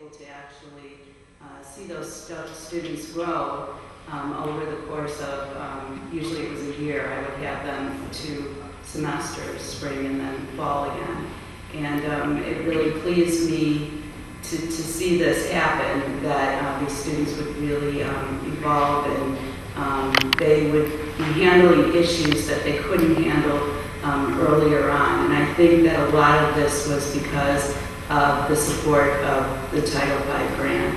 able to actually see those students grow over the course of, usually it was a year. I would have them 2 semesters, spring and then fall again. And it really pleased me to see this happen, that these students would really evolve, and they would be handling issues that they couldn't handle earlier on. And I think that a lot of this was because of the support of the Title V grant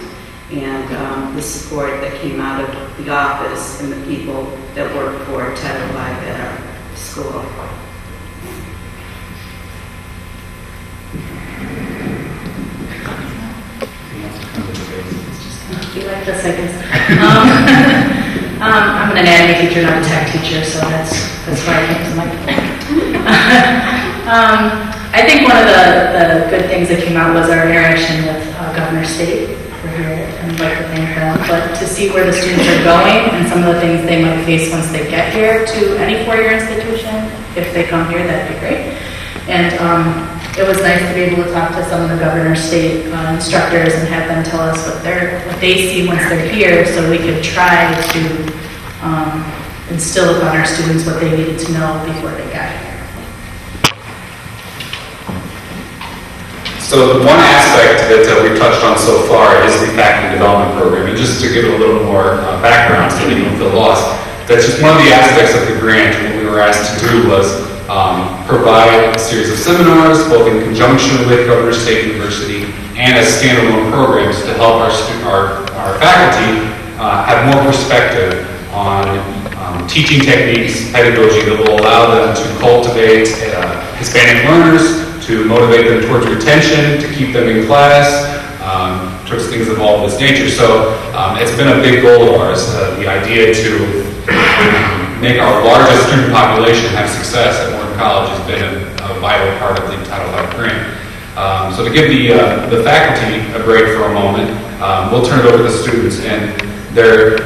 and the support that came out of the office and the people that work for Title V at our school. You like the seconds? I'm an anatomy teacher, not a tech teacher, so that's why I came to the microphone. I think one of the good things that came out was our interaction with Governor State. We're here, and I'd like to thank them. But to see where the students are going and some of the things they might face once they get here to any four-year institution, if they come here, that'd be great. And it was nice to be able to talk to some of the Governor State instructors and have them tell us what they see once they're here, so we could try to instill upon our students what they needed to know before they got here. So one aspect that we've touched on so far is the faculty development program. And just to give it a little more background so that you don't feel lost, that's just one of the aspects of the grant. What we were asked to do was provide a series of seminars, both in conjunction with Governor State University and as standalone programs to help our faculty have more perspective on teaching techniques, pedagogy that will allow them to cultivate Hispanic learners, to motivate them towards retention, to keep them in class, towards things of all of this nature. So it's been a big goal of ours, the idea to make our largest student population have success at Morton College has been a vital part of the Title V grant. So to give the faculty a break for a moment, we'll turn it over to the students, and they're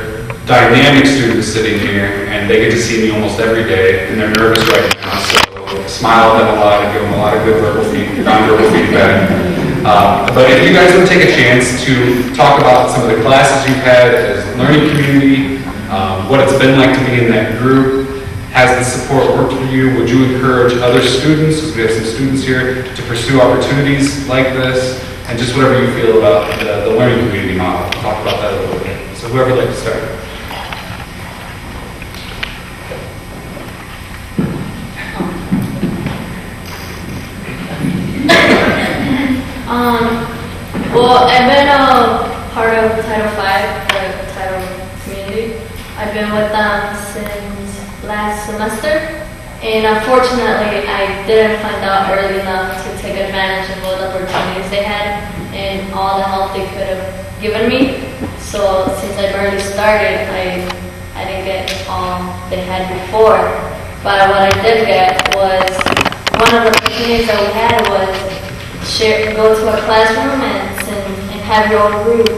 dynamic students sitting here, and they get to see me almost every day, and they're nervous right now, so smile at them a lot and give them a lot of good nonverbal feedback. But if you guys would take a chance to talk about some of the classes you've had as a learning community, what it's been like to be in that group, has the support worked for you? Would you encourage other students, because we have some students here, to pursue opportunities like this? And just whatever you feel about the learning community model. Talk about that a little bit. So whoever would like to start. Well, I've been a part of Title V, the Title community. I've been with them since last semester, and unfortunately I didn't find out early enough to take advantage of all the opportunities they had and all the help they could have given me. So since I barely started, I didn't get all they had before. But what I did get was, one of the opportunities that we had was go to a classroom and have your own group,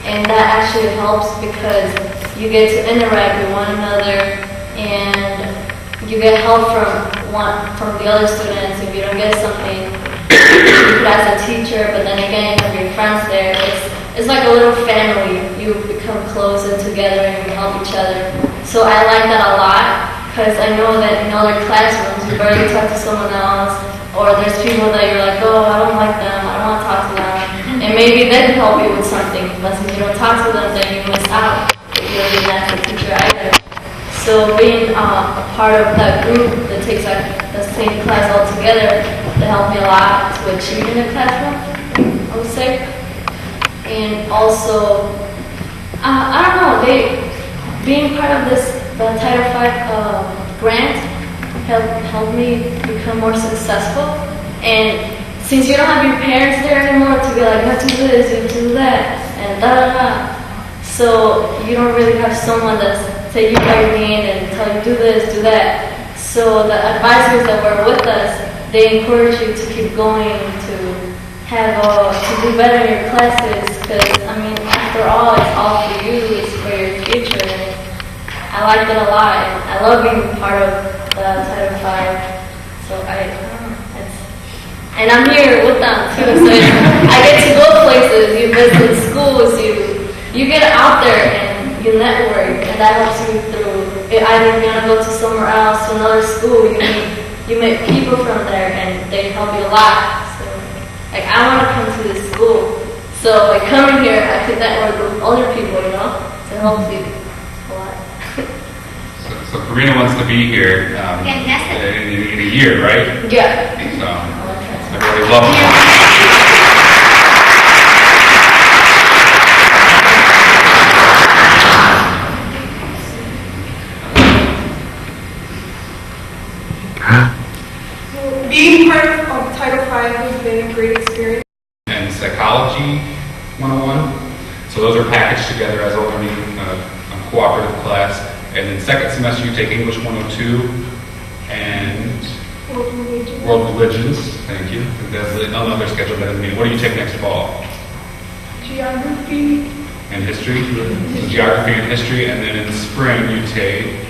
and that actually helps because you get to interact with one another and you get help from the other students. If you don't get something, you could ask a teacher, but then again you have your friends there. It's like a little family. You become closer together and you help each other. So I like that a lot because I know that in other classrooms you barely talk to someone else, or there's people that you're like, oh, I don't like them, I don't want to talk to them. And maybe they can help you with something, but since you don't talk to them, then you miss out. If you don't even ask the teacher either. So being a part of that group that takes the same class all together, that helped me a lot to achieve in the classroom, I would say. And also, I don't know, being part of the Title V grant helped me become more successful. And since you don't have your parents there anymore to be like, you have to do this, you have to do that, and da-da-da. So you don't really have someone that's take you by your hand and tell you do this, do that. So the advisors that were with us, they encourage you to keep going, to do better in your classes, because I mean, after all, it's all for you, it's for your future. And I liked it a lot, and I love being part of the Title V. So I don't know, and I'm here with them too, so I get to go places. You you visit schools, you get out there and you network, and that helps you through. Either if you want to go to somewhere else, to another school, you meet people from there, and they help you a lot. So, like, I want to come to this school, so like coming here, I could network with other people, you know, so it helps you a lot. So Karina wants to be here in a year, right? Yeah. So everybody welcome her. Being part of Title V has been a great experience. And Psychology 101. So those are packaged together as a learning cooperative class. And then second semester you take English 102 and World Religions. Thank you. That's another schedule that is meeting. What do you take next fall? Geography. And history. So geography and history. And then in the spring you take,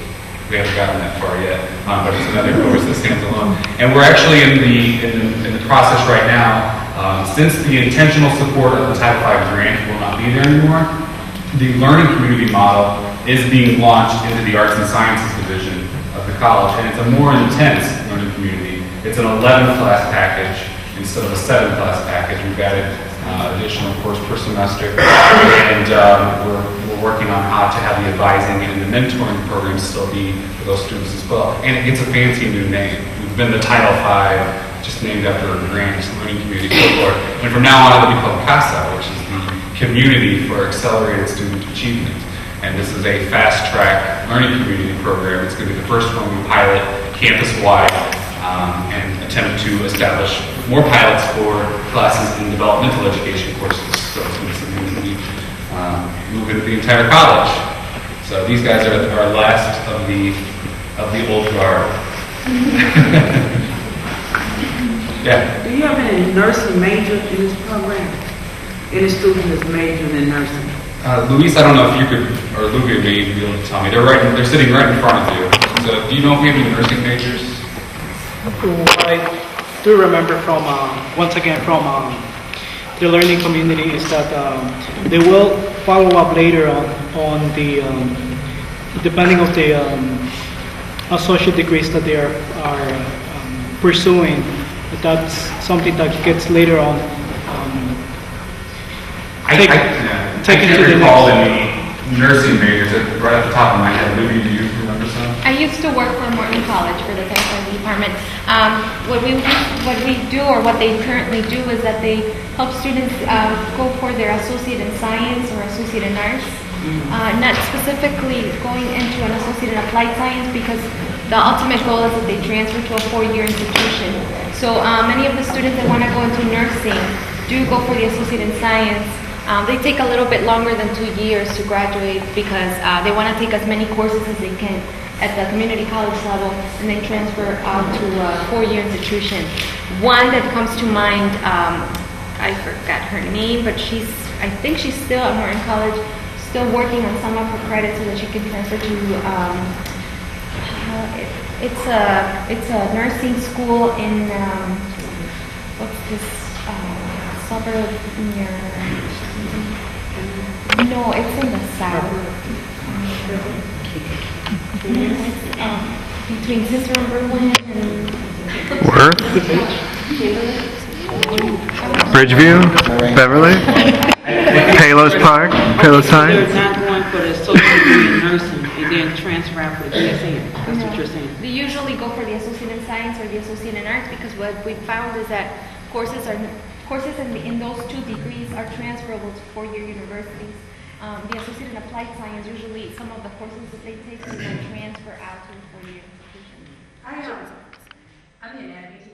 we haven't gotten that far yet, but it's another course that stands alone. And we're actually in the process right now. Since the intentional support of the Title V grant will not be there anymore, the learning community model is being launched into the Arts and Sciences division of the college, and it's a more intense learning community. It's an 11-class package instead of a 7-class package. We've added additional course per semester, and we're working on how to have the advising and the mentoring programs still be for those students as well. And it gets a fancy new name. We've been the Title V, just named after a grant, learning community, so forth. And from now on, it'll be called CASA, which is the Community for Accelerated Student Achievement. And this is a fast-track learning community program. It's going to be the first one we pilot campus-wide and attempt to establish more pilots for classes in developmental education courses. So it's going to be something that we move into the entire college. So these guys are our last of the old guard. Yeah. Do you have any nursing majors in this program? Any student that's majoring in nursing? Luis, I don't know if you could, or Lugia may be able to tell me. They're sitting right in front of you. So do you know if we have any nursing majors? What I do remember from, once again, from the learning community is that they will follow up later on the, depending on the associate degrees that they are pursuing. That's something that gets later on. I can't recall any nursing majors right off the top of my head. Lugia, do you remember some? I used to work for Morton College for the technical department. What we do, or what they currently do, is that they help students go for their associate in science or associate in arts. Not specifically going into an associate in applied science, because the ultimate goal is that they transfer to a 4-year institution. So many of the students that want to go into nursing do go for the associate in science. They take a little bit longer than 2 years to graduate, because they want to take as many courses as they can at the community college level and then transfer out to a 4-year institution. One that comes to mind, I forgot her name, but I think she's still at Morton College, still working on some of her credits so that she can transfer to, it's a nursing school in, what's this suburb near, no, it's in the south. Between Sister and Berlin and Worth? Bridgeview? Beverly? Palos Park? Palos High? They're not going for the associate degree in nursing and then transfer out for the DSN. That's what you're saying. They usually go for the associate in science or the associate in arts, because what we found is that courses in those 2 degrees are transferable to 4-year universities. The associate in applied science, usually some of the courses that they take do not transfer out to a 4-year institution. I'm in advocacy